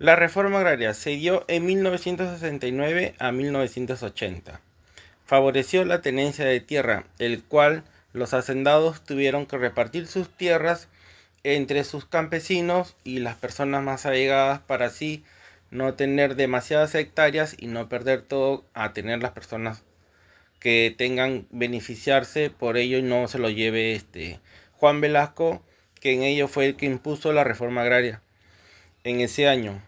La reforma agraria se dio en 1969 a 1980. Favoreció la tenencia de tierra, el cual los hacendados tuvieron que repartir sus tierras entre sus campesinos y las personas más allegadas para así no tener demasiadas hectáreas y no perder todo a tener las personas que tengan beneficiarse por ello y no se lo lleve Juan Velasco, que en ello fue el que impuso la reforma agraria en ese año.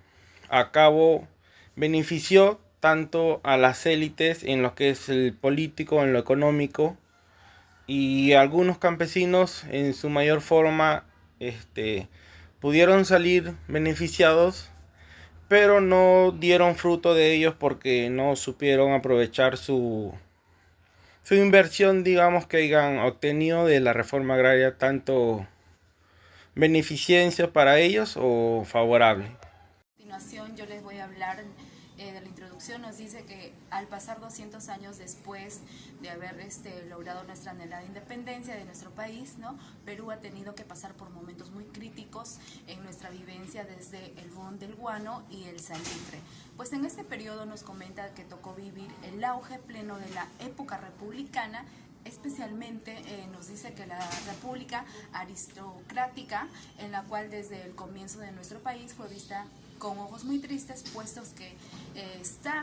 A cabo benefició tanto a las élites en lo que es el político, en lo económico, y algunos campesinos en su mayor forma pudieron salir beneficiados, pero no dieron fruto de ellos porque no supieron aprovechar su inversión, digamos, que hayan obtenido de la reforma agraria, tanto beneficencia para ellos o favorable. A continuación yo les voy a hablar de la introducción. Nos dice que al pasar 200 años después de haber logrado nuestra anhelada independencia de nuestro país, ¿no? Perú ha tenido que pasar por momentos muy críticos en nuestra vivencia desde el boom del guano y el salitre. Pues en este periodo nos comenta que tocó vivir el auge pleno de la época republicana. Especialmente nos dice que la república aristocrática, en la cual desde el comienzo de nuestro país fue vista con ojos muy tristes, puestos que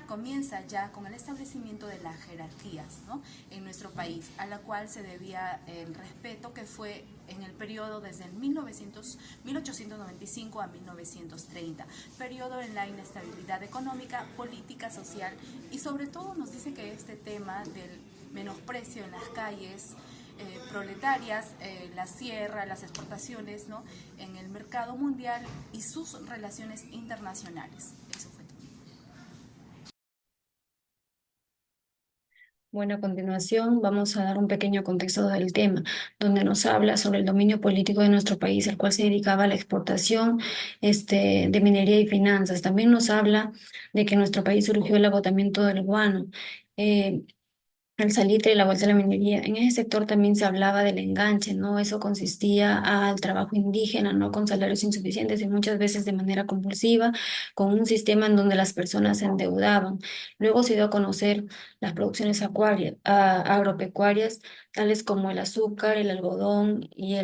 comienza ya con el establecimiento de las jerarquías, ¿no?, en nuestro país, a la cual se debía el respeto que fue en el periodo desde el 1895 a 1930, periodo en la inestabilidad económica, política, social, y sobre todo nos dice que este tema del menosprecio en las calles proletarias, la sierra, las exportaciones, ¿no?, en el mercado mundial y sus relaciones internacionales. Eso fue todo. Bueno, a continuación vamos a dar un pequeño contexto del tema, donde nos habla sobre el dominio político de nuestro país, el cual se dedicaba a la exportación de minería y finanzas. También nos habla de que en nuestro país surgió el agotamiento del guano. Eh, el salitre y la vuelta a la minería. En ese sector también se hablaba del enganche, ¿no? Eso consistía al trabajo indígena, ¿no? Con salarios insuficientes y muchas veces de manera compulsiva, con un sistema en donde las personas se endeudaban. Luego se dio a conocer las producciones agropecuarias, tales como el azúcar, el algodón y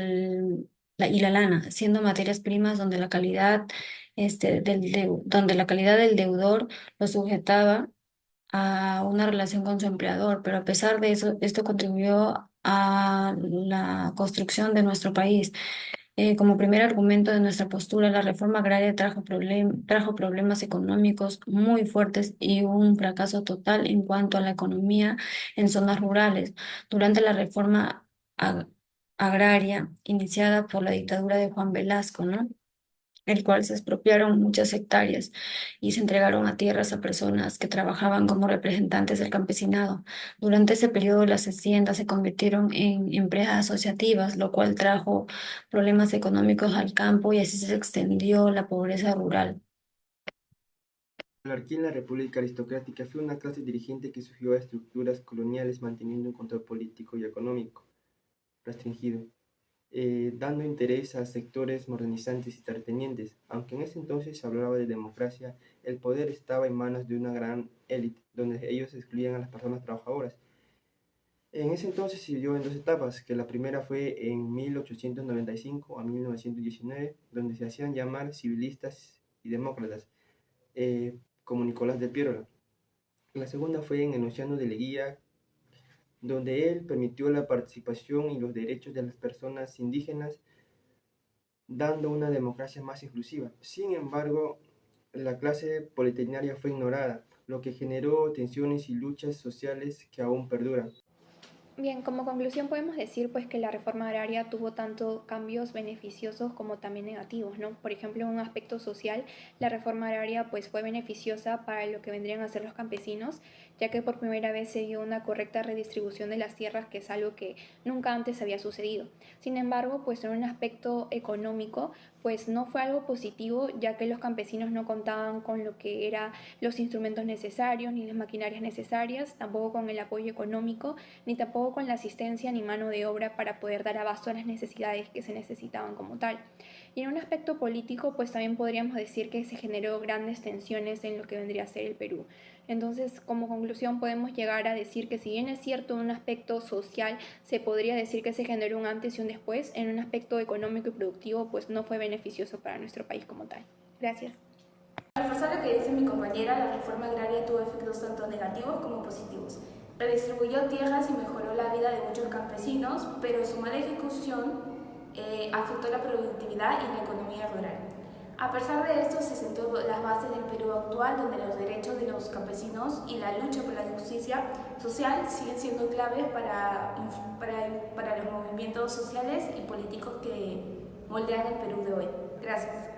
la lana, siendo materias primas donde la calidad, donde la calidad del deudor lo sujetaba a una relación con su empleador, pero a pesar de eso, esto contribuyó a la construcción de nuestro país. Como primer argumento de nuestra postura, la reforma agraria trajo problemas económicos muy fuertes y un fracaso total en cuanto a la economía en zonas rurales. Durante la reforma ag- agraria iniciada por la dictadura de Juan Velasco, ¿no?, el cual se expropiaron muchas hectáreas y se entregaron a tierras a personas que trabajaban como representantes del campesinado. Durante ese periodo, las haciendas se convirtieron en empresas asociativas, lo cual trajo problemas económicos al campo y así se extendió la pobreza rural. La monarquía en la República Aristocrática fue una clase dirigente que surgió a estructuras coloniales manteniendo un control político y económico restringido, dando interés a sectores modernizantes y terratenientes. Aunque en ese entonces se hablaba de democracia, el poder estaba en manos de una gran élite, donde ellos excluían a las personas trabajadoras. En ese entonces se dio en dos etapas, que la primera fue en 1895 a 1919, donde se hacían llamar civilistas y demócratas, como Nicolás de Piérola. La segunda fue en Enunciano de Leguía, donde él permitió la participación y los derechos de las personas indígenas, dando una democracia más inclusiva. Sin embargo, la clase proletariada fue ignorada, lo que generó tensiones y luchas sociales que aún perduran. Bien, como conclusión podemos decir pues que la reforma agraria tuvo tanto cambios beneficiosos como también negativos, ¿no? Por ejemplo, en un aspecto social, la reforma agraria pues fue beneficiosa para lo que vendrían a ser los campesinos, ya que por primera vez se dio una correcta redistribución de las tierras, que es algo que nunca antes había sucedido. Sin embargo, pues en un aspecto económico, pues no fue algo positivo, ya que los campesinos no contaban con lo que eran los instrumentos necesarios, ni las maquinarias necesarias, tampoco con el apoyo económico, ni tampoco tampoco con la asistencia ni mano de obra para poder dar abasto a las necesidades que se necesitaban como tal. Y en un aspecto político, pues también podríamos decir que se generó grandes tensiones en lo que vendría a ser el Perú. Entonces, como conclusión, podemos llegar a decir que si bien es cierto en un aspecto social, se podría decir que se generó un antes y un después, en un aspecto económico y productivo, pues no fue beneficioso para nuestro país como tal. Gracias. Al reforzar lo que dice mi compañera, la reforma agraria tuvo efectos tanto negativos como positivos. Redistribuyó tierras y mejoró la vida de muchos campesinos, pero su mala ejecución afectó la productividad y la economía rural. A pesar de esto, se sentó las bases del Perú actual, donde los derechos de los campesinos y la lucha por la justicia social siguen siendo claves para los movimientos sociales y políticos que moldean el Perú de hoy. Gracias.